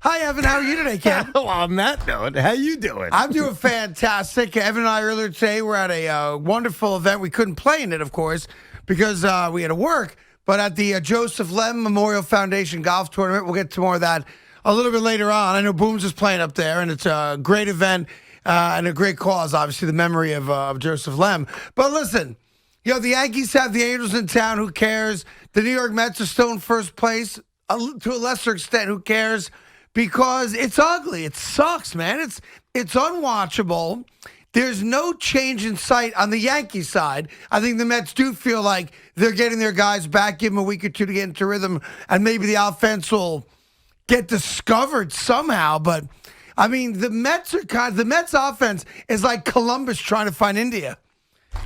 Hi, Evan. How are you today, Ken? Well, on that note, how you doing? I'm doing fantastic. Evan and I earlier today were at a wonderful event. We couldn't play in it, of course, because we had to work. But at the Joseph Lem Memorial Foundation Golf Tournament, we'll get to more of that a little bit later on. I know Booms is playing up there, and it's a great event and a great cause, obviously, the memory of Joseph Lem. But listen, the Yankees have the Angels in town. Who cares? The New York Mets are still in first place. To a lesser extent, who cares? Because it's ugly. It sucks, man. It's unwatchable. There's no change in sight on the Yankees side. I think the Mets do feel like they're getting their guys back. Give them a week or two to get into rhythm, and maybe the offense will get discovered somehow. But I mean, the Mets offense is like Columbus trying to find India.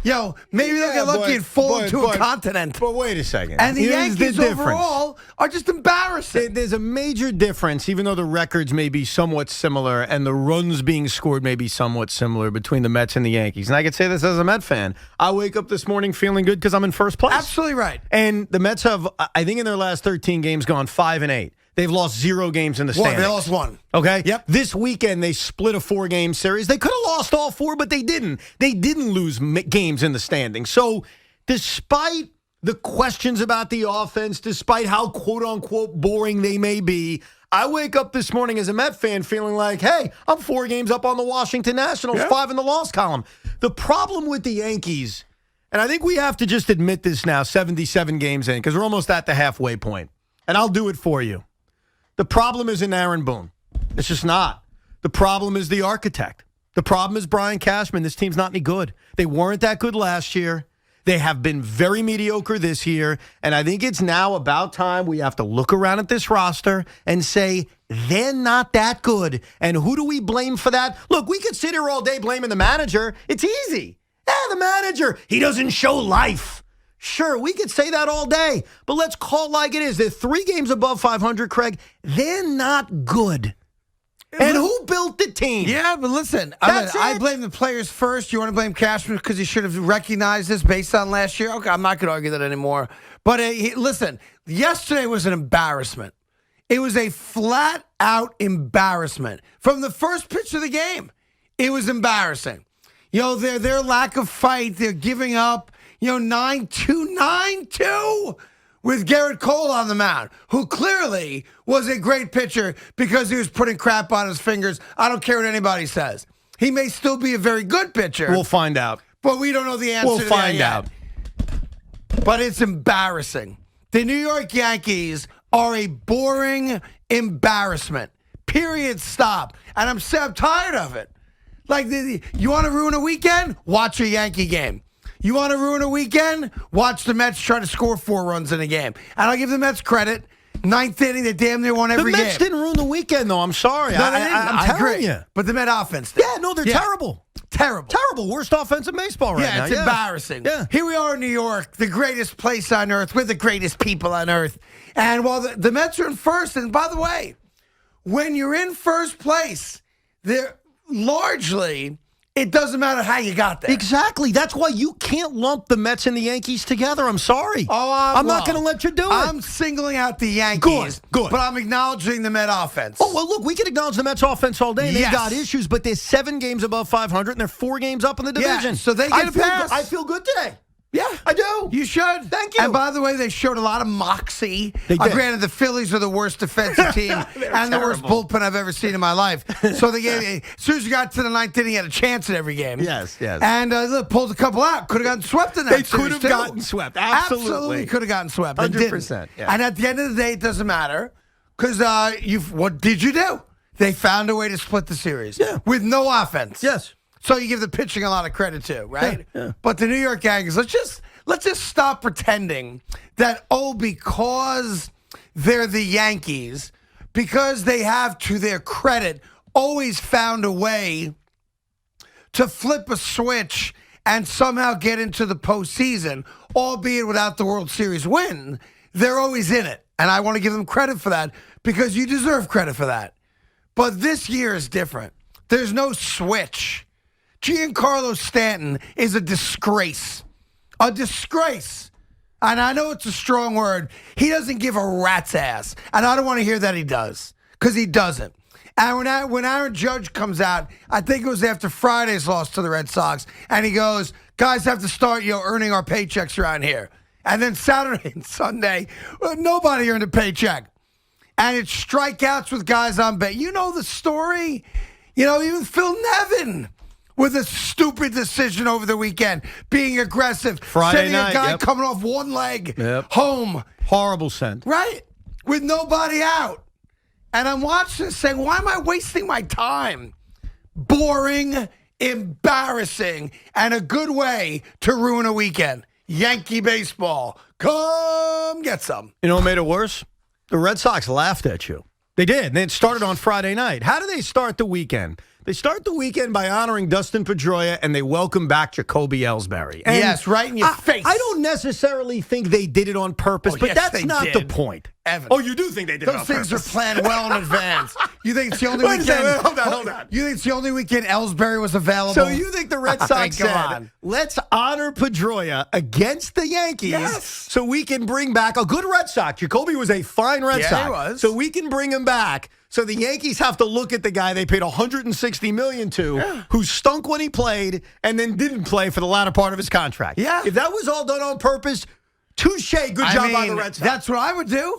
Maybe they'll get lucky and fall into a continent. But wait a second. And the Yankees overall are just embarrassing. There's a major difference, even though the records may be somewhat similar and the runs being scored may be somewhat similar between the Mets and the Yankees. And I can say this as a Met fan. I wake up this morning feeling good because I'm in first place. Absolutely right. And the Mets have, I think in their last 13 games, gone 5-8. They've lost 0 games in the standings. They lost 1. Okay? Yep. This weekend, they split a 4-game series. They could have lost all 4, but they didn't. They didn't lose games in the standings. So despite the questions about the offense, despite how quote-unquote boring they may be, I wake up this morning as a Met fan feeling like, hey, I'm 4 games up on the Washington Nationals, 5 in the loss column. The problem with the Yankees, and I think we have to just admit this now, 77 games in, because we're almost at the halfway point, and I'll do it for you. The problem isn't Aaron Boone. It's just not. The problem is the architect. The problem is Brian Cashman. This team's not any good. They weren't that good last year. They have been very mediocre this year. And I think it's now about time we have to look around at this roster and say, they're not that good. And who do we blame for that? Look, we could sit here all day blaming the manager. It's easy. The manager, he doesn't show life. Sure, we could say that all day, but let's call it like it is. They're 3 games above 500, Craig. They're not good. And who built the team? Yeah, but listen, I blame the players first. You want to blame Cashman because he should have recognized this based on last year? Okay, I'm not going to argue that anymore. But listen, yesterday was an embarrassment. It was a flat-out embarrassment. From the first pitch of the game, it was embarrassing. Their lack of fight, they're giving up. 9-2 with Garrett Cole on the mound, who clearly was a great pitcher because he was putting crap on his fingers. I don't care what anybody says. He may still be a very good pitcher. We'll find out. But we don't know the answer to that. We'll find out. But it's embarrassing. The New York Yankees are a boring embarrassment. Period. Stop. And I'm tired of it. Like, you want to ruin a weekend? Watch a Yankee game. You want to ruin a weekend? Watch the Mets try to score 4 runs in a game. And I'll give the Mets credit. 9th inning, they damn near won every game. The Mets didn't ruin the weekend, though. I'm sorry. No, I'm telling you. But the Met offense did. Yeah, no, they're terrible. Terrible. Worst offense in baseball right now. It's embarrassing. Yeah. Here we are in New York, the greatest place on earth. We're the greatest people on earth. And while the Mets are in first, and by the way, when you're in first place, they're largely... It doesn't matter how you got there. Exactly. That's why you can't lump the Mets and the Yankees together. I'm sorry. I'm not going to let you do it. I'm singling out the Yankees. Good. But I'm acknowledging the Met offense. Oh, well, look, we can acknowledge the Mets offense all day. They've got issues, but they're 7 games above 500, and they're 4 games up in the division. Yeah, so they get a pass. I feel good today. Yeah. I do. You should. Thank you. And by the way, they showed a lot of moxie. They did. Granted, the Phillies are the worst defensive team and the worst bullpen I've ever seen in my life. So they gave, as soon as you got to the 9th inning, you had a chance in every game. Yes. And look, pulled a couple out. Could have gotten swept in that They could have gotten swept. Absolutely could have gotten swept. 100%. Yeah. And at the end of the day, it doesn't matter because what did you do? They found a way to split the series with no offense. Yes. So you give the pitching a lot of credit too, right? Yeah. But the New York Yankees, let's just stop pretending that, because they're the Yankees, because they have, to their credit, always found a way to flip a switch and somehow get into the postseason, albeit without the World Series win. They're always in it. And I want to give them credit for that because you deserve credit for that. But this year is different. There's no switch. Giancarlo Stanton is a disgrace. A disgrace. And I know it's a strong word. He doesn't give a rat's ass. And I don't want to hear that he does. because he doesn't. And when Aaron Judge comes out, I think it was after Friday's loss to the Red Sox, and he goes, guys have to start, earning our paychecks around here. And then Saturday and Sunday, nobody earned a paycheck. And it's strikeouts with guys on base. You know the story? Even Phil Nevin with a stupid decision over the weekend, being aggressive. Friday night, a guy coming off one leg home. Horrible send. Right? With nobody out. And I'm watching this saying, why am I wasting my time? Boring, embarrassing, and a good way to ruin a weekend. Yankee baseball. Come get some. You know what made it worse? The Red Sox laughed at you. They did. It started on Friday night. How do they start the weekend? They start the weekend by honoring Dustin Pedroia, and they welcome back Jacoby Ellsbury. And yes, right in your face. I don't necessarily think they did it on purpose, but yes, that's not the point. Evan. Oh, you do think they did it on purpose? Those things are planned well in advance. You think it's the only Wait a weekend? second, hold on. You think it's the only weekend Ellsbury was available? So you think the Red Sox said, let's honor Pedroia against the Yankees so we can bring back a good Red Sox. Jacoby was a fine Red Sox. He was. So we can bring him back. So the Yankees have to look at the guy they paid $160 million to, who stunk when he played and then didn't play for the latter part of his contract. Yeah. If that was all done on purpose, touche, good job on the Red Sox. That's what I would do.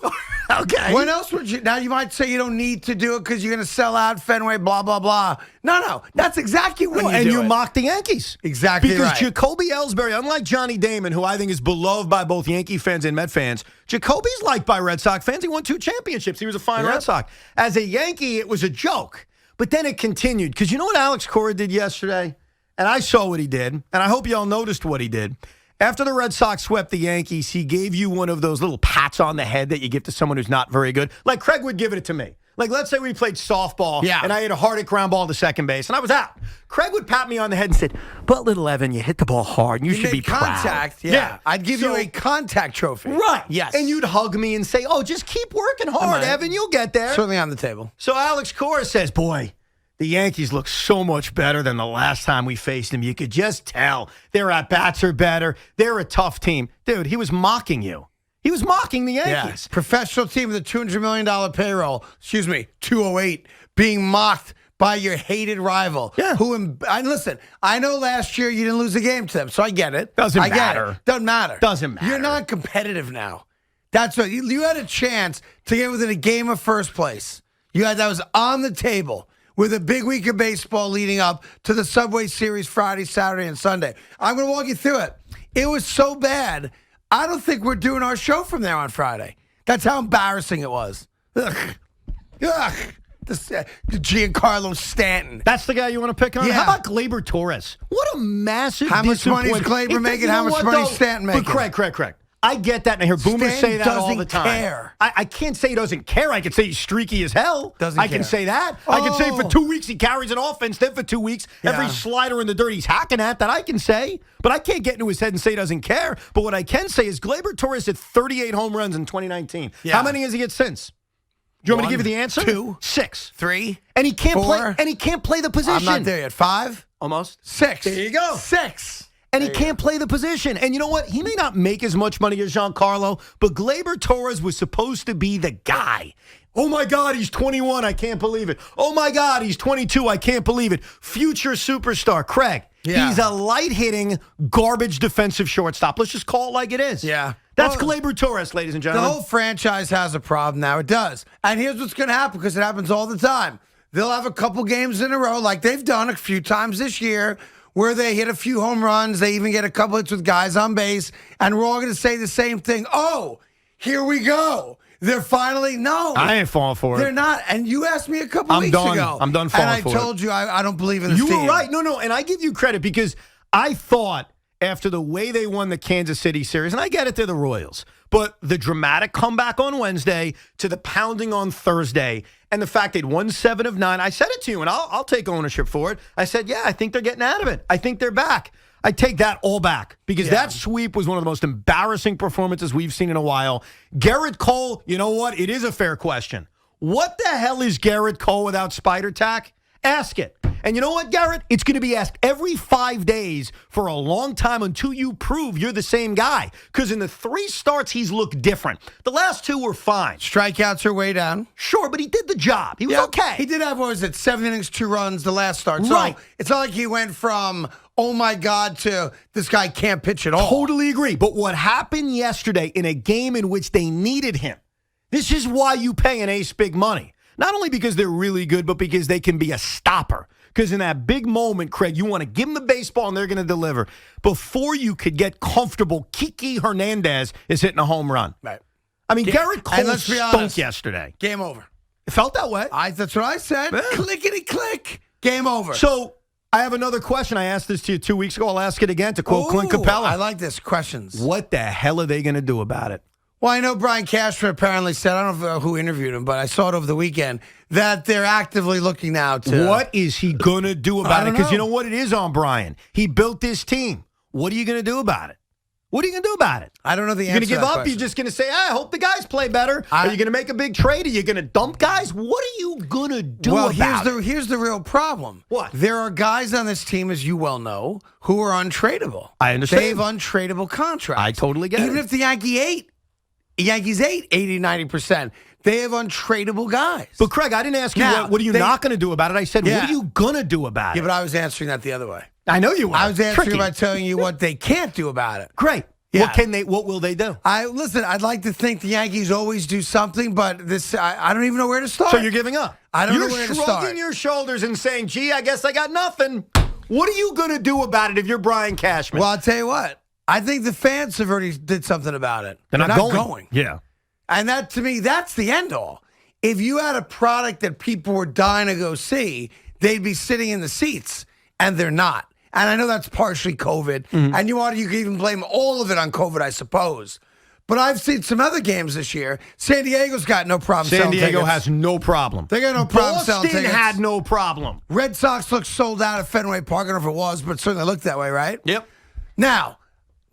Okay. What else would you? Now, you might say you don't need to do it because you're going to sell out Fenway, blah, blah, blah. No. That's exactly what you do. And you mock the Yankees. Exactly because right. Jacoby Ellsbury, unlike Johnny Damon, who I think is beloved by both Yankee fans and Met fans, Jacoby's liked by Red Sox fans. He won 2 championships. He was a fine Red Sox. As a Yankee, it was a joke. But then it continued. Because you know what Alex Cora did yesterday? And I saw what he did. And I hope y'all noticed what he did. After the Red Sox swept the Yankees, he gave you one of those little pats on the head that you give to someone who's not very good. Like Craig would give it to me. Like, let's say we played softball, and I hit a hard ground ball to second base, and I was out. Craig would pat me on the head and said, but little Evan, you hit the ball hard, and you should be contact, proud. Yeah. I'd give you a contact trophy. Right. Yes. And you'd hug me and say, oh, just keep working hard, Evan. You'll get there. Certainly on the table. So Alex Cora says, boy, the Yankees look so much better than the last time we faced them. You could just tell. Their at-bats are better. They're a tough team. Dude, he was mocking you. He was mocking the Yankees. Yeah. Professional team with a $200 million payroll, 208, being mocked by your hated rival. Yeah. Listen, I know last year you didn't lose a game to them, so I get it. Doesn't I get matter. It. Doesn't matter. Doesn't matter. You're not competitive now. That's what you had a chance to get within a game of first place. That was on the table. With a big week of baseball leading up to the Subway Series Friday, Saturday, and Sunday. I'm going to walk you through it. It was so bad, I don't think we're doing our show from there on Friday. That's how embarrassing it was. Ugh. Giancarlo Stanton. That's the guy you want to pick on? Yeah. How about Gleyber Torres? What a massive How much money is disappointment. Gleyber making? How much money is Stanton making? But Craig. I get that, and I hear boomers say that all the time. Care. I can't say he doesn't care. I can say he's streaky as hell. I can say that. I can say for 2 weeks he carries an offense. Then for 2 weeks, every slider in the dirt he's hacking at, that I can say. But I can't get into his head and say he doesn't care. But what I can say is Gleyber Torres hit 38 home runs in 2019. Yeah. How many has he hit since? Do you want me to give you the answer? 2, 6, 3, and he can't 4. play. And he can't play the position. I'm not there yet. 5, Almost 6. There you go. 6. And he can't play the position. And you know what? He may not make as much money as Giancarlo, but Gleyber Torres was supposed to be the guy. Oh, my God, he's 21. I can't believe it. Oh, my God, he's 22. I can't believe it. Future superstar. Craig, he's a light-hitting, garbage defensive shortstop. Let's just call it like it is. Yeah. That's Gleyber Torres, ladies and gentlemen. The whole franchise has a problem now. It does. And here's what's going to happen, because it happens all the time. They'll have a couple games in a row, like they've done a few times this year, where they hit a few home runs. They even get a couple hits with guys on base. And we're all going to say the same thing. Oh, here we go. They're finally, no. I ain't falling for it. They're not. And you asked me a couple weeks ago. I'm done falling for it. And I told you I don't believe in this team. You were right. No. And I give you credit, because I thought after the way they won the Kansas City series, and I get it, they're the Royals, but the dramatic comeback on Wednesday to the pounding on Thursday, and the fact they'd won 7 of 9, I said it to you, and I'll take ownership for it. I said, yeah, I think they're getting out of it. I think they're back. I take that all back, because that sweep was one of the most embarrassing performances we've seen in a while. Garrett Cole, you know what? It is a fair question. What the hell is Garrett Cole without Spider Tack? Ask it. And you know what, Garrett? It's going to be asked every 5 days for a long time until you prove you're the same guy. Because in the 3 starts, he's looked different. The last 2 were fine. Strikeouts are way down. Sure, but he did the job. He was okay. He did have, 7 innings, 2 runs the last start. So Right. it's not like he went from, oh my God, to this guy can't pitch at all. Totally agree. But what happened yesterday in a game in which they needed him, this is why you pay an ace big money. Not only because they're really good, but because they can be a stopper. Because in that big moment, Craig, you want to give them the baseball and they're going to deliver. Before you could get comfortable, Kiki Hernandez is hitting a home run. Right. I mean, Garrett Cole let's be stunk honest, yesterday. Game over. It felt that way. That's what I said. Yeah. Clickety click. Game over. So I have another question. I asked this to you 2 weeks ago. I'll ask it again to quote Clint Capella. I like this. Questions. What the hell are they going to do about it? Well, I know Brian Cashman apparently said, I don't know who interviewed him, but I saw it over the weekend, that they're actively looking now to. What is he going to do about it? Because know. you know what it is on Brian. He built this team. What are you going to do about it? What are you going to do about it? I don't know the You're answer. going to give up? You're just going to say, I hope the guys play better? Are you going to make a big trade? Are you going to dump guys? What are you going to do about it? Here's the real problem. What? There are guys on this team, as you well know, who are untradeable. I understand. They have untradeable contracts. I totally get Even it. if the Yankees ate 80, 90%, they have untradeable guys. But, Craig, I didn't ask you Now, what are you not going to do about it. I said, Yeah. what are you going to do about Yeah, it? but I was answering that the other way. I know you were. I was answering Tricky. by telling you what they can't do about it. Great. Yeah. What will they do? Listen, I'd like to think the Yankees always do something, but I don't even know where to start. So you're giving up? I don't know You're where to shrugging start. your shoulders and saying, gee, I guess I got nothing. What are you going to do about it if you're Brian Cashman? Well, I'll tell you what. I think the fans have already did something about it. They're not going. Yeah. And that, to me, that's the end all. If you had a product that people were dying to go see, they'd be sitting in the seats, and they're not. And I know that's partially COVID, and you can even blame all of it on COVID, I suppose. But I've seen some other games this year. San Diego's got no problem San selling Diego tickets. has no problem. They got no problem selling Boston tickets. had no problem. Red Sox looked sold out at Fenway Park. I don't know if it was, but it certainly looked that way, right? Yep. Now,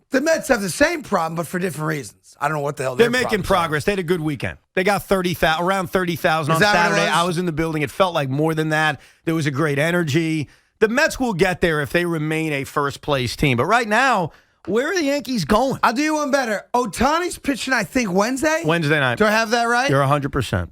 the Mets have the same problem, but for different reasons. I don't know what the hell They're their making problems progress. They had a good weekend. They got around 30,000 on Is that what it Saturday. was? I was in the building. It felt like more than that. There was a great energy. The Mets will get there if they remain a first-place team. But right now, where are the Yankees going? I'll do you one better. Otani's pitching, I think, Wednesday? Wednesday night. Do I have that right? You're 100%.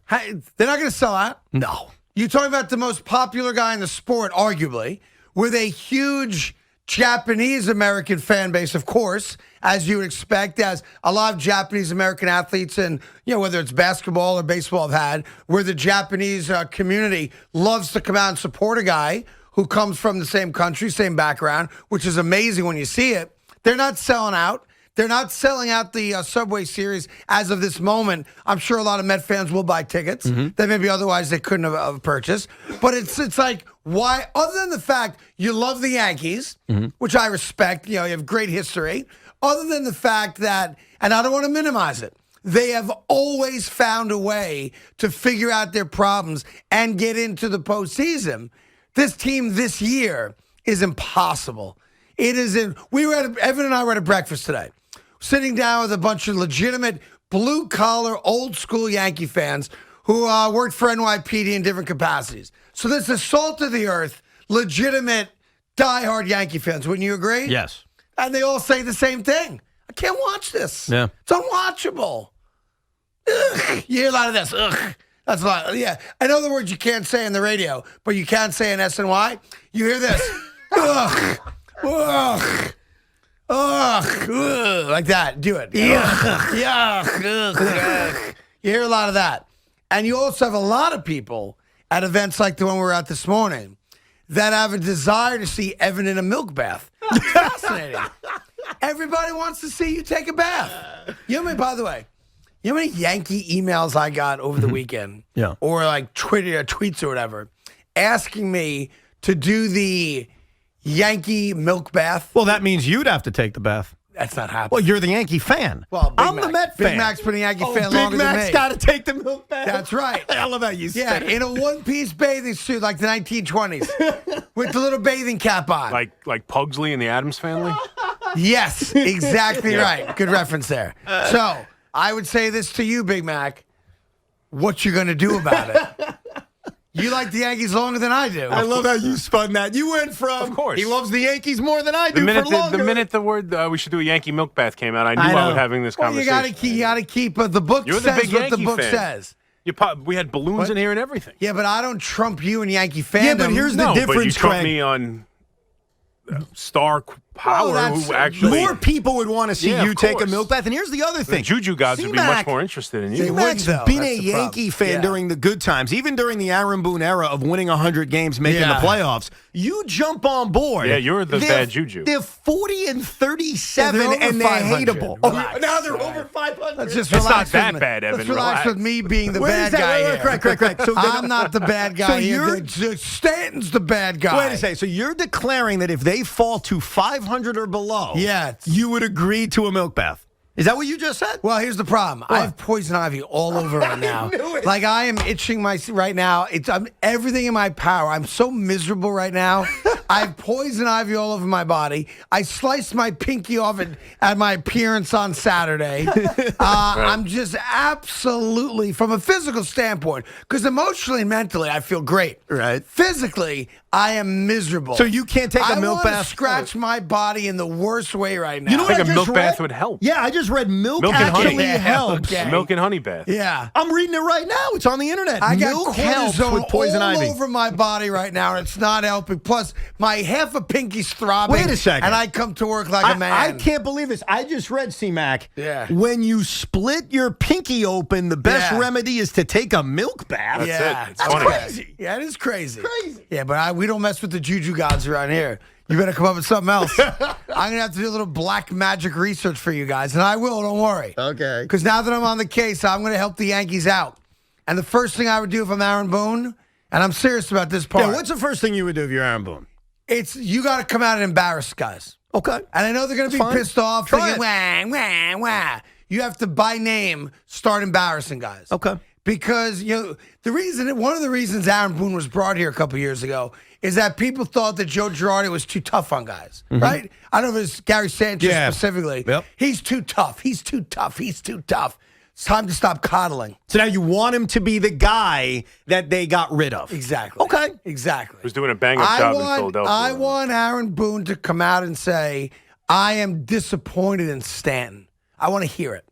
They're not going to sell out. No. You're talking about the most popular guy in the sport, arguably, with a huge Japanese-American fan base, of course, as you would expect, as a lot of Japanese-American athletes, and whether it's basketball or baseball, have had, where the Japanese community loves to come out and support a guy who comes from the same country, same background, which is amazing when you see it. They're not selling out. They're not selling out the Subway Series as of this moment. I'm sure a lot of Met fans will buy tickets that maybe otherwise they couldn't have purchased. But it's like, why, other than the fact you love the Yankees, which I respect, you have great history, other than the fact that, and I don't want to minimize it, they have always found a way to figure out their problems and get into the postseason. This team this year is impossible. Evan and I were at a breakfast today, sitting down with a bunch of legitimate blue-collar, old-school Yankee fans who worked for NYPD in different capacities. So this is salt of the earth, legitimate, diehard Yankee fans. Wouldn't you agree? Yes. And they all say the same thing. I can't watch this. Yeah. It's unwatchable. Ugh. You hear a lot of this. Ugh. That's a lot. Yeah. In other words, you can't say in the radio, but you can say in SNY. You hear this. Ugh. Ugh. Ugh. Ugh. Like that. Do it. Yuck. Yuck. Ugh. You hear a lot of that. And you also have a lot of people at events like the one we were at this morning that have a desire to see Evan in a milk bath. It's fascinating. Everybody wants to see you take a bath. By the way, you know how many Yankee emails I got over the weekend? Yeah. Or like Twitter tweets or whatever, asking me to do the Yankee milk bath? Well, that means you'd have to take the bath. That's not happening. Well, you're the Yankee fan. Well, Big I'm Mac. the Met fan. Big Mac's been a Yankee fan Big longer than Mac's me. got to take the milk bath. That's right. I love how you Yeah, said it. in a one-piece bathing suit like the 1920s with the little bathing cap on. Like Pugsley and the Addams Family? Yes, exactly right. Good reference there. So I would say this to you, Big Mac. What you going to do about it? You like the Yankees longer than I do. I love how you spun that. You went from, Of course. he loves the Yankees more than I do The minute the word we should do a Yankee milk bath came out, I knew I was having this Well, conversation. you gotta keep the book You're the says big what Yankee the book fan. says. We had balloons in here and everything. Yeah, but I don't trump you in Yankee fandom. Yeah, but here's the No, but you difference, trumped Craig. me on star power that's- who actually. More people would want to see Yeah, you of take a course. milk bath. And here's the other The thing. Juju gods would be C-Mac- much more interested in They you. would. C-Mac's though. been That's a the problem. Yankee fan Yeah. during the good times, even during the Aaron Boone era of winning 100 games, making Yeah. the playoffs. You jump on board. Yeah, you're the bad Juju. They're 40 and 37, Yeah, they're over and they're 500. hateable. Relax. Now they're over 500. Let's just It's relax not that with me. bad, Evan. Let's relax Relax. with me being the Wait a bad second, guy wait, here. correct. So I'm not the bad guy So here. Stanton's the bad guy. Wait a second. So you're declaring that if they fall to 500 or below, Yeah. you would agree to a milk bath. Is that what you just said? Well, here's the problem. I have poison ivy all over right now. knew it. Like I am itching right now. I'm everything in my power. I'm so miserable right now. I have poison ivy all over my body. I sliced my pinky off at my appearance on Saturday. I'm just absolutely, from a physical standpoint, because emotionally and mentally I feel great. Right. Physically, I am miserable. So you can't take a milk I bath? want to scratch my body in the worst way right now. You know I what think I a just milk bath read? would help. Yeah, I just read milk Milk and actually honey. Yeah, helps. okay. Milk and honey bath. Yeah. I'm reading it right now. It's on the internet. I got milk helps cortisone with poison all ivy. over my body right now, and it's not helping. Plus, my half a pinky's throbbing. Wait a second. And I come to work like a man. I can't believe this. I just read C-Mac. Yeah. When you split your pinky open, the best Yeah. remedy is to take a milk bath. That's Yeah, it. It's funny. crazy. Yeah, it is crazy. Crazy. Yeah, but we don't mess with the juju gods around here. You better come up with something else. I'm gonna have to do a little black magic research for you guys, and I will. Don't worry. Okay. Because now that I'm on the case, I'm gonna help the Yankees out. And the first thing I would do if I'm Aaron Boone, and I'm serious about this part, Yeah, what's the first thing you would do if you're Aaron Boone? it's you got to come out and embarrass guys. Okay. And I know they're going to be Fine. pissed off. Try Thinking, wah, wah, wah. You have to, by name, start embarrassing guys. Okay. Because, one of the reasons Aaron Boone was brought here a couple years ago is that people thought that Joe Girardi was too tough on guys, right? I don't know if it's Gary Sanchez Yeah. specifically. Yep. He's too tough. He's too tough. He's too tough. It's time to stop coddling. So now you want him to be the guy that they got rid of. Exactly. Okay. Exactly. Who's doing a bang-up job in Philadelphia. I want Aaron Boone to come out and say, I am disappointed in Stanton. I want to hear it.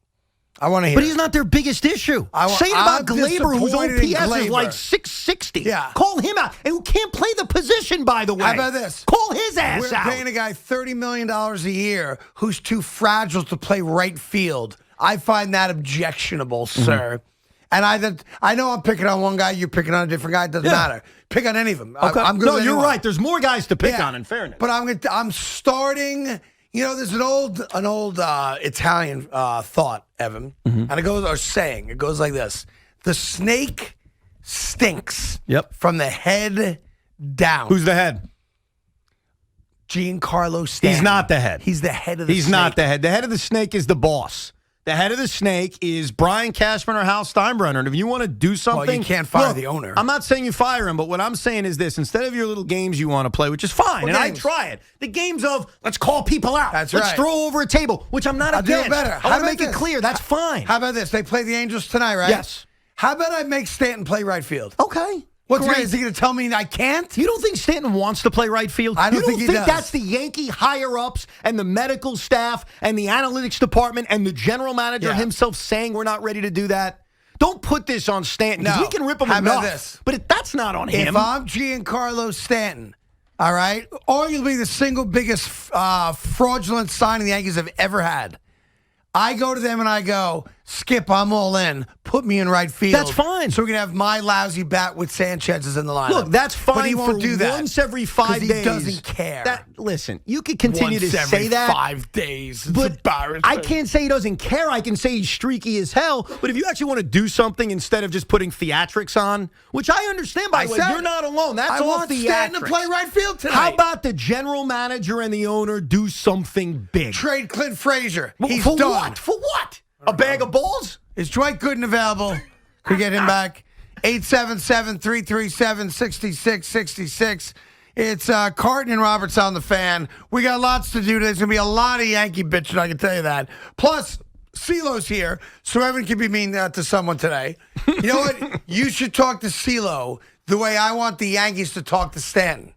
I want to hear But it. he's not their biggest issue. Say it about I'm Glaber, whose disappointed in OPS is Glaber. like 660. Yeah. Call him out. And who can't play the position, by the way. How about this? Call his ass We're out. paying a guy $30 million a year who's too fragile to play right field. I find that objectionable, sir. And I know I'm picking on one guy, you're picking on a different guy. It doesn't matter. Pick on any of them. Okay. I'm good No, with you're anyone. right. There's more guys to pick Yeah. on, in fairness. But I'm starting. There's an old Italian thought, Evan, and it goes like this: the snake stinks. Yep. From the head down. Who's the head? Giancarlo Stanton? He's not the head. He's the head of the. He's snake. not the head. The head of the snake is the boss. The head of the snake is Brian Cashman or Hal Steinbrenner. And if you want to do something, you can't fire look, the owner. I'm not saying you fire him, but what I'm saying is this: instead of your little games you want to play, which is fine, What and I games? try it, the games of let's call people out, That's let's right. throw over a table, which I'm not I'll do it against. better. I How want to about make it this? clear that's fine. How about this? They play the Angels tonight, right? Yes. How about I make Stanton play right field? Okay. What's Great. is he going to tell me I can't? You don't think Stanton wants to play right field? I don't you think he does. that's the Yankee higher-ups and the medical staff and the analytics department and the general manager Yeah. himself saying we're not ready to do that? Don't put this on Stanton, 'cause No. we can rip him How about enough. this? But that's not on him. If I'm Giancarlo Stanton, all right, arguably the single biggest fraudulent signing the Yankees have ever had, I go to them and I go, Skip, I'm all in. Put me in right field. That's fine. So we can have my lousy bat with Sanchez's in the lineup. Look, that's fine But he won't for do that. once every 5 'Cause days. He doesn't care. Listen, you could continue Once to every say that. 5 days. It's But embarrassing. I can't say he doesn't care. I can say he's streaky as hell. But if you actually want to do something instead of just putting theatrics on, which I understand, by the way, said you're not alone. That's I all want Stanton to theatrics. play right field tonight. How about the general manager and the owner do something big? trade Clint Frazier? He's For done. what? For what? A bag of balls? Is Dwight Gooden available? Could get him back. 877-337-6666. It's Carton and Roberts on the fan. We got lots to do. There's going to be a lot of Yankee bitching, I can tell you that. Plus, CeeLo's here, so Evan can be mean to someone today. You know what? You should talk to CeeLo the way I want the Yankees to talk to Stanton.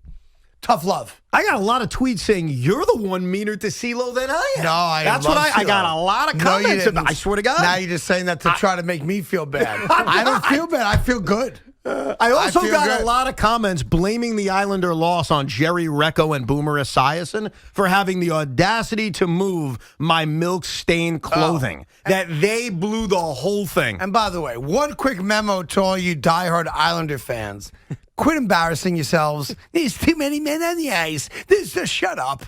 Tough love. I got a lot of tweets saying you're the one meaner to CeeLo than I am. No, That's what I got a lot of comments about. I swear to God. Now you're just saying that to try to make me feel bad. I don't feel bad. I feel good. I also feel got good. a lot of comments blaming the Islander loss on Jerry Recco and Boomer Esiason for having the audacity to move my milk-stained clothing. That they blew the whole thing. And by the way, one quick memo to all you diehard Islander fans. Quit embarrassing yourselves. There's too many men on the ice. Shut up.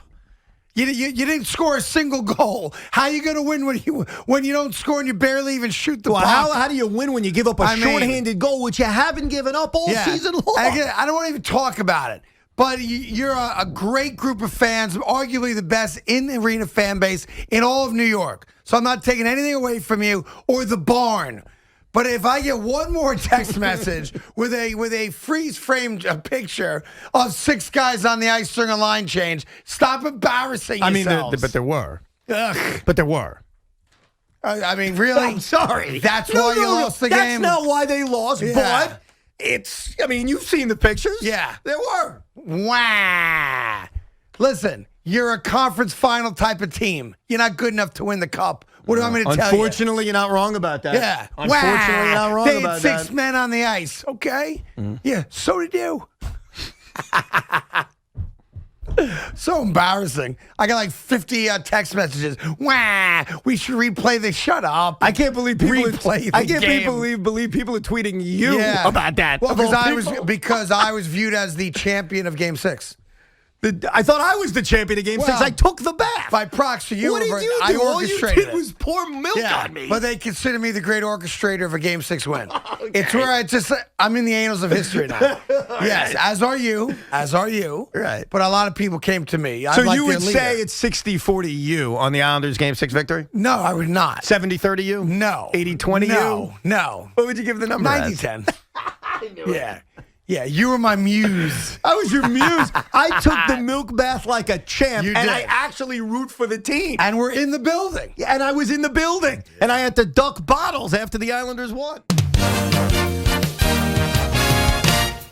You didn't score a single goal. How are you going to win when you don't score and you barely even shoot the puck? How do you win when you give up a shorthanded goal, which you haven't given up all season long? I don't want to even talk about it. But you're a great group of fans, arguably the best in-arena fan base in all of New York. So I'm not taking anything away from you or the barn. But if I get one more text message with a freeze-framed picture of 6 guys on the ice during a line change, stop embarrassing yourselves. But there were. Ugh. But there were. I mean, really? I'm sorry. That's why you lost the game? That's not why they lost, but you've seen the pictures. Yeah. There were. Wah. Listen, you're a conference final type of team. You're not good enough to win the cup. What do I mean to tell you? Unfortunately, you're not wrong about that. Yeah. Unfortunately, you're not wrong they about had that. 6 men on the ice. Okay. Yeah, so did you. So embarrassing. I got like 50 text messages. Wah! We should replay the shut up. I can't believe people replay the I can't game. believe people are tweeting you about that. Well, of all because I was viewed as the champion of Game 6. I thought I was the champion of Game 6. I took the bath. By proxy, you What did were. you do? I All you orchestrated did was pour milk on me. But they consider me the great orchestrator of a Game 6 win. It's where I'm in the annals of history now. Yes, as are you. Right. But a lot of people came to me. So you would say it's 60-40 you on the Islanders' Game 6 victory? No, I would not. 70-30 you? No. 80-20 you? No. What would you give the number as? 90-10. I knew it. Yeah, you were my muse. I was your muse. I took the milk bath like a champ, You and did. I actually root for the team. And we're in the building. And I was in the building, and I had to duck bottles after the Islanders won.